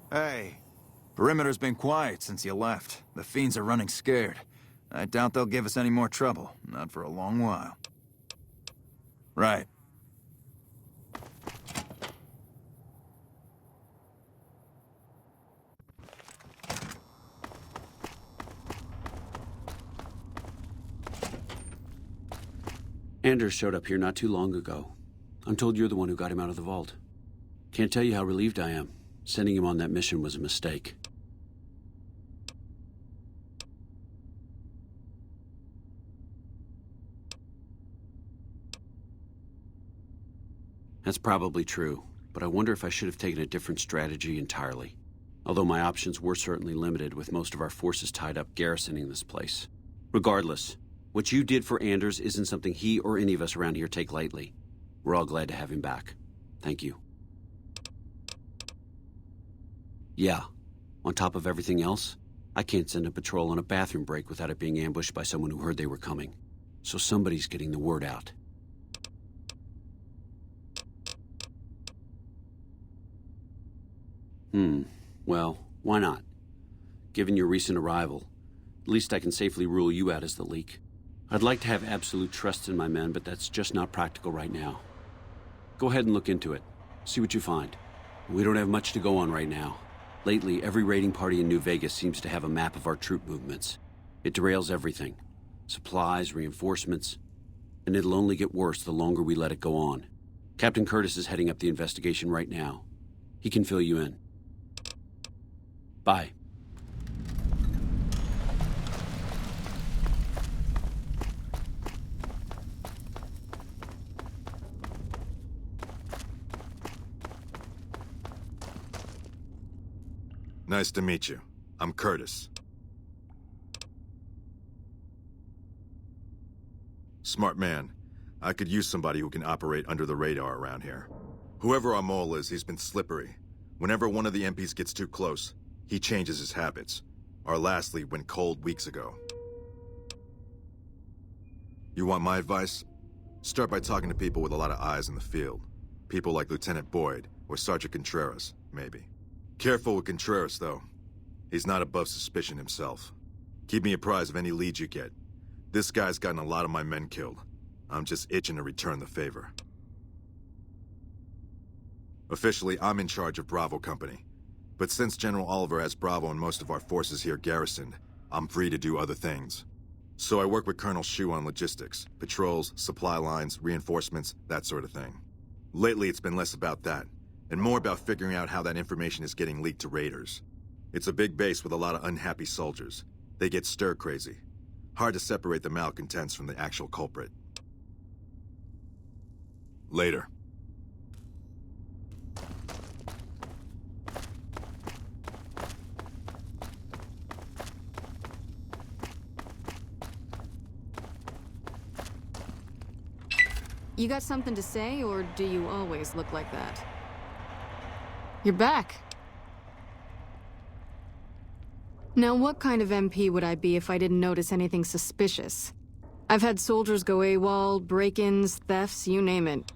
Hey, perimeter's been quiet since you left. The fiends are running scared. I doubt they'll give us any more trouble. Not for a long while. Right. Anders showed up here not too long ago. I'm told you're the one who got him out of the vault. Can't tell you how relieved I am. Sending him on that mission was a mistake. That's probably true, but I wonder if I should have taken a different strategy entirely. Although my options were certainly limited, with most of our forces tied up garrisoning this place. Regardless, what you did for Anders isn't something he or any of us around here take lightly. We're all glad to have him back. Thank you. Yeah, on top of everything else, I can't send a patrol on a bathroom break without it being ambushed by someone who heard they were coming. So somebody's getting the word out. Well, why not? Given your recent arrival, at least I can safely rule you out as the leak. I'd like to have absolute trust in my men, but that's just not practical right now. Go ahead and look into it. See what you find. We don't have much to go on right now. Lately, every raiding party in New Vegas seems to have a map of our troop movements. It derails everything. Supplies, reinforcements. And it'll only get worse the longer we let it go on. Captain Curtis is heading up the investigation right now. He can fill you in. Bye. Nice to meet you. I'm Curtis. Smart man. I could use somebody who can operate under the radar around here. Whoever our mole is, he's been slippery. Whenever one of the MPs gets too close, he changes his habits. Our last lead went cold weeks ago. You want my advice? Start by talking to people with a lot of eyes in the field. People like Lieutenant Boyd or Sergeant Contreras, maybe. Careful with Contreras, though. He's not above suspicion himself. Keep me apprised of any leads you get. This guy's gotten a lot of my men killed. I'm just itching to return the favor. Officially, I'm in charge of Bravo Company. But since General Oliver has Bravo and most of our forces here garrisoned, I'm free to do other things. So I work with Colonel Shu on logistics, patrols, supply lines, reinforcements, that sort of thing. Lately, it's been less about that, and more about figuring out how that information is getting leaked to raiders. It's a big base with a lot of unhappy soldiers. They get stir-crazy. Hard to separate the malcontents from the actual culprit. Later. You got something to say, or do you always look like that? You're back. Now, what kind of MP would I be if I didn't notice anything suspicious? I've had soldiers go AWOL, break-ins, thefts, you name it.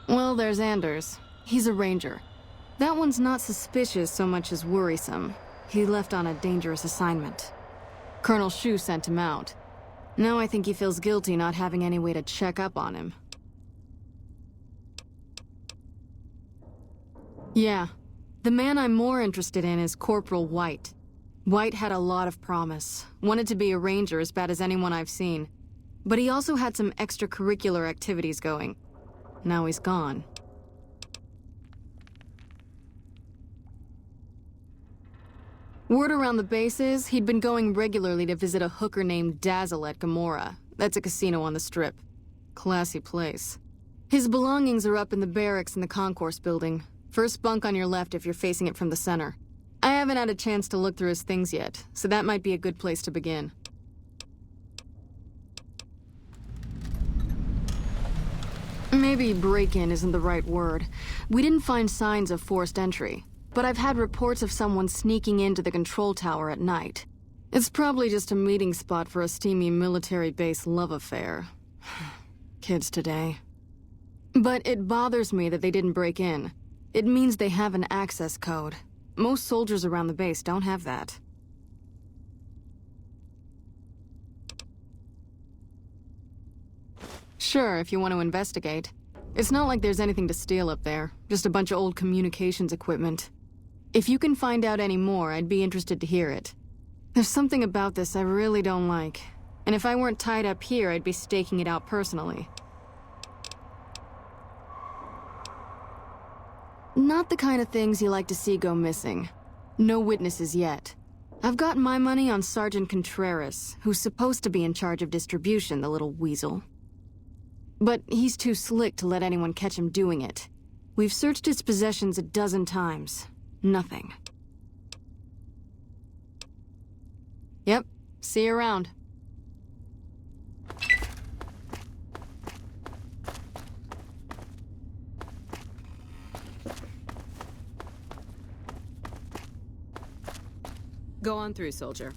Well, there's Anders. He's a ranger. That one's not suspicious so much as worrisome. He left on a dangerous assignment. Colonel Shu sent him out. Now I think he feels guilty not having any way to check up on him. Yeah. The man I'm more interested in is Corporal White. White had a lot of promise. Wanted to be a ranger as bad as anyone I've seen. But he also had some extracurricular activities going. Now he's gone. Word around the base is he'd been going regularly to visit a hooker named Dazzle at Gamora. That's a casino on the Strip. Classy place. His belongings are up in the barracks in the concourse building. First bunk on your left if you're facing it from the center. I haven't had a chance to look through his things yet, so that might be a good place to begin. Maybe break-in isn't the right word. We didn't find signs of forced entry. But I've had reports of someone sneaking into the control tower at night. It's probably just a meeting spot for a steamy military base love affair. Kids today. But it bothers me that they didn't break in. It means they have an access code. Most soldiers around the base don't have that. Sure, if you want to investigate. It's not like there's anything to steal up there, just a bunch of old communications equipment. If you can find out any more, I'd be interested to hear it. There's something about this I really don't like. And if I weren't tied up here, I'd be staking it out personally. Not the kind of things you like to see go missing. No witnesses yet. I've got my money on Sergeant Contreras, who's supposed to be in charge of distribution, the little weasel. But he's too slick to let anyone catch him doing it. We've searched his possessions a dozen times. Nothing. Yep. See you around. Go on through, soldier.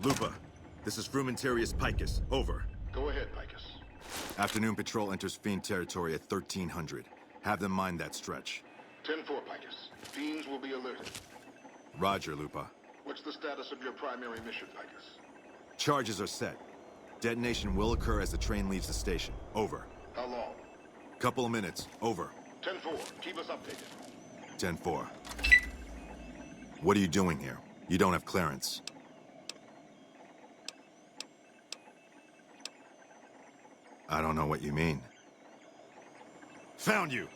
Lupa, this is Frumentarius Picus. Over. Go ahead, Picus. Afternoon patrol enters Fiend territory at 1300. Have them mind that stretch. 10-4, Picus. Fiends will be alerted. Roger, Lupa. What's the status of your primary mission, Picus? Charges are set. Detonation will occur as the train leaves the station. Over. How long? Couple of minutes. Over. 10-4. Keep us updated. 10-4. What are you doing here? You don't have clearance. I don't know what you mean. Found you!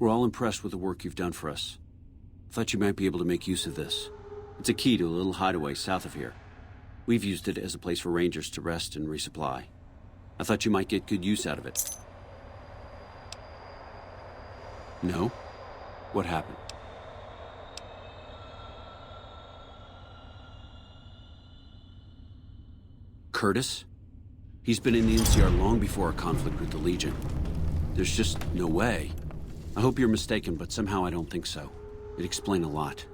We're all impressed with the work you've done for us. Thought you might be able to make use of this. It's a key to a little hideaway south of here. We've used it as a place for rangers to rest and resupply. I thought you might get good use out of it. No? What happened? Curtis? He's been in the NCR long before our conflict with the Legion. There's just no way. I hope you're mistaken, but somehow I don't think so. It'd explain a lot.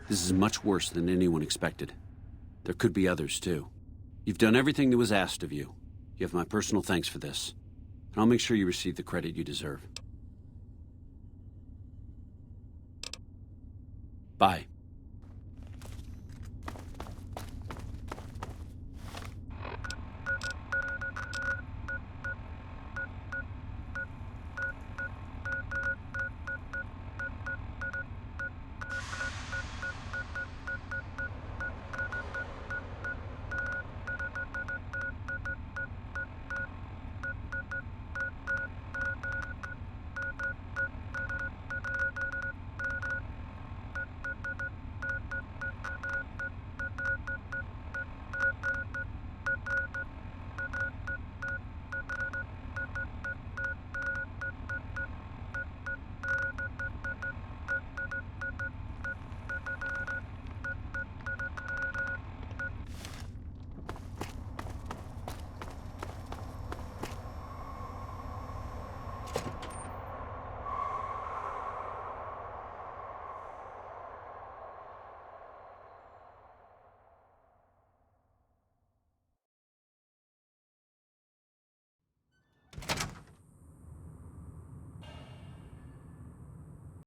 This is much worse than anyone expected. There could be others, too. You've done everything that was asked of you. You have my personal thanks for this. And I'll make sure you receive the credit you deserve. Bye.